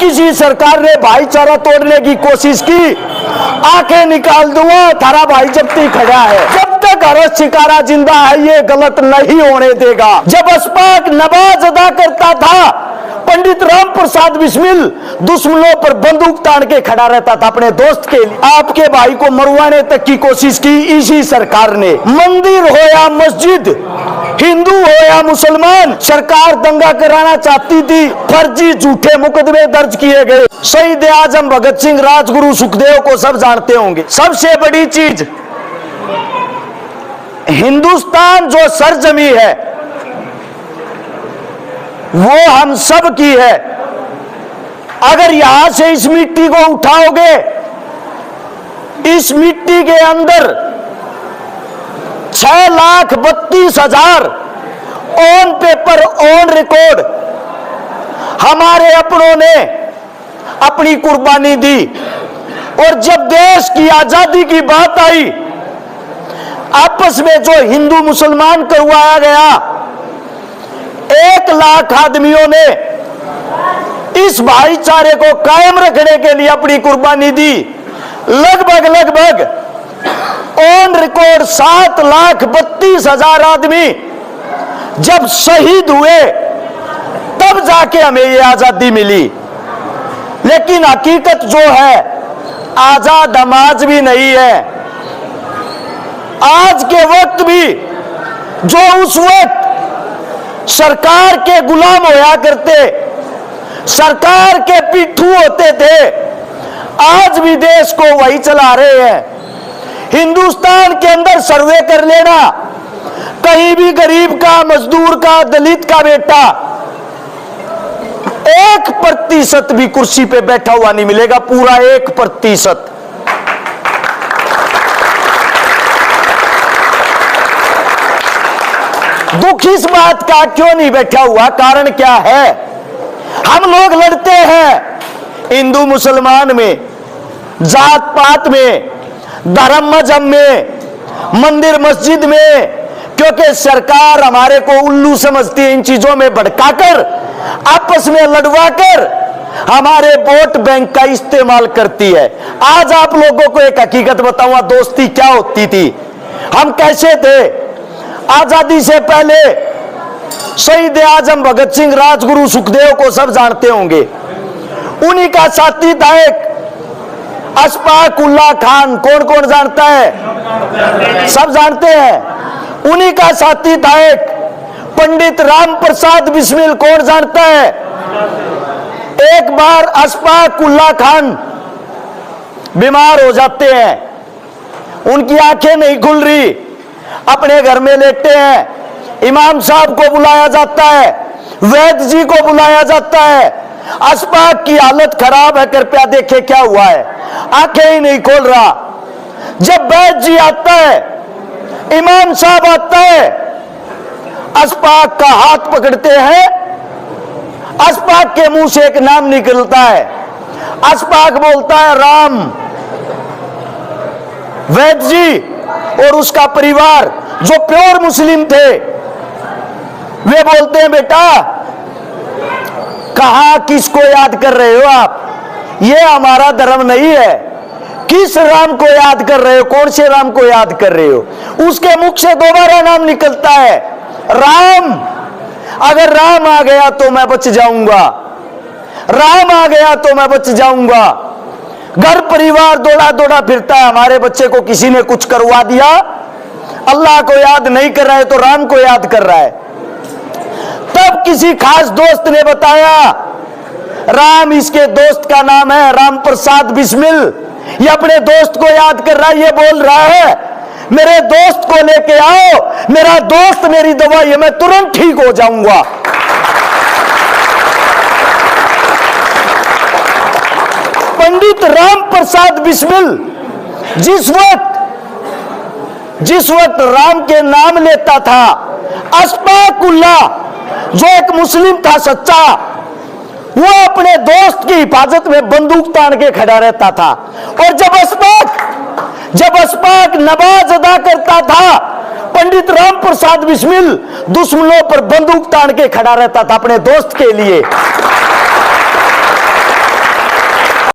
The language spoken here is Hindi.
किसी सरकार ने भाईचारा तोड़ने की कोशिश की, आंखें निकाल दूंगा, थारा भाई जब तक खड़ा है, जब तक हरस शिकारा जिंदा है, ये गलत नहीं होने देगा। जब अशफाक नमाज अदा करता था, पंडित राम प्रसाद बिस्मिल दुश्मनों पर बंदूक तान के खड़ा रहता था अपने दोस्त के लिए। आपके भाई को मरवाने तक की कोशिश की इसी सरकार ने। मंदिर हो या मस्जिद, हिंदू हो या मुसलमान, सरकार दंगा कराना चाहती थी। फर्जी झूठे मुकदमे दर्ज किए गए। शहीद आजम भगत सिंह, राजगुरु सुखदेव को सब जानते होंगे। सबसे बड़ी चीज, हिंदुस्तान जो सरजमी है वो हम सब की है। अगर यहां से इस मिट्टी को उठाओगे, इस मिट्टी के अंदर 6,32,000 ऑन पेपर ऑन रिकॉर्ड हमारे अपनों ने अपनी कुर्बानी दी। और जब देश की आजादी की बात आई, आपस में जो हिंदू मुसलमान करवाया गया, 1 लाख आदमियों ने इस भाईचारे को कायम रखने के लिए अपनी कुर्बानी दी। लगभग ऑन रिकॉर्ड 7,32,000 आदमी जब शहीद हुए, तब जाके हमें ये आजादी मिली। लेकिन हकीकत जो है, आजाद हम आज भी नहीं है। आज के वक्त भी जो उस वक्त सरकार के गुलाम होया करते, सरकार के पिट्ठू होते थे, आज भी देश को वही चला रहे हैं। हिंदुस्तान के अंदर सर्वे कर लेना, कहीं भी गरीब का, मजदूर का, दलित का बेटा 1% भी कुर्सी पे बैठा हुआ नहीं मिलेगा। पूरा 1%। दुख इस बात का क्यों नहीं बैठा हुआ, कारण क्या है? हम लोग लड़ते हैं हिंदू मुसलमान में, जात पात में, धर्म मजहब में, मंदिर मस्जिद में, क्योंकि सरकार हमारे को उल्लू समझती है। इन चीजों में भड़काकर, आपस में लड़वाकर हमारे वोट बैंक का इस्तेमाल करती है। आज आप लोगों को एक हकीकत बताऊंगा, दोस्ती क्या होती थी, हम कैसे थे। आजादी से पहले शहीद आजम भगत सिंह, राजगुरु सुखदेव को सब जानते होंगे। उन्हीं का साथी था एक अशफाक उल्लाह खान। कौन कौन जानता है? सब जानते हैं। उन्हीं का साथी था एक पंडित राम प्रसाद बिस्मिल। कौन जानता है? एक बार अशफाक उल्लाह खान बीमार हो जाते हैं, उनकी आंखें नहीं खुल रही, अपने घर में लेटे हैं। इमाम साहब को बुलाया जाता है, वैद्य जी को बुलाया जाता है। अशफाक की हालत खराब है, कृपया देखे क्या हुआ है। आंखें ही नहीं खोल रहा। जब वैद्य जी आता है, इमाम साहब आता है, अशफाक का हाथ पकड़ते हैं। अशफाक के मुंह से एक नाम निकलता है। अशफाक बोलता है राम। वैद्य जी और उसका परिवार जो प्योर मुस्लिम थे, वे बोलते हैं बेटा कहां किसको याद कर रहे हो आप? ये हमारा धर्म नहीं है। किस राम को याद कर रहे हो? कौन से राम को याद कर रहे हो? उसके मुख से दोबारा नाम निकलता है राम। अगर राम आ गया तो मैं बच जाऊंगा, राम आ गया तो मैं बच जाऊंगा। घर परिवार दौड़ा दौड़ा फिरता है, हमारे बच्चे को किसी ने कुछ करवा दिया, अल्लाह को याद नहीं कर रहा है तो राम को याद कर रहा है। तब किसी खास दोस्त ने बताया राम इसके दोस्त का नाम है राम प्रसाद बिस्मिल। ये अपने दोस्त को याद कर रहा है। ये बोल रहा है मेरे दोस्त को लेके आओ, मेरा दोस्त मेरी दवाई है, मैं तुरंत ठीक हो जाऊंगा। पंडित राम प्रसाद बिस्मिल जिस वक्त राम के नाम लेता था, अशफाक उल्लाह जो एक मुस्लिम था सच्चा, वो अपने दोस्त की हिफाजत में बंदूक तान के खड़ा रहता था। और जब अशफाक नमाज अदा करता था, पंडित राम प्रसाद बिस्मिल दुश्मनों पर बंदूक तान के खड़ा रहता था अपने दोस्त के लिए।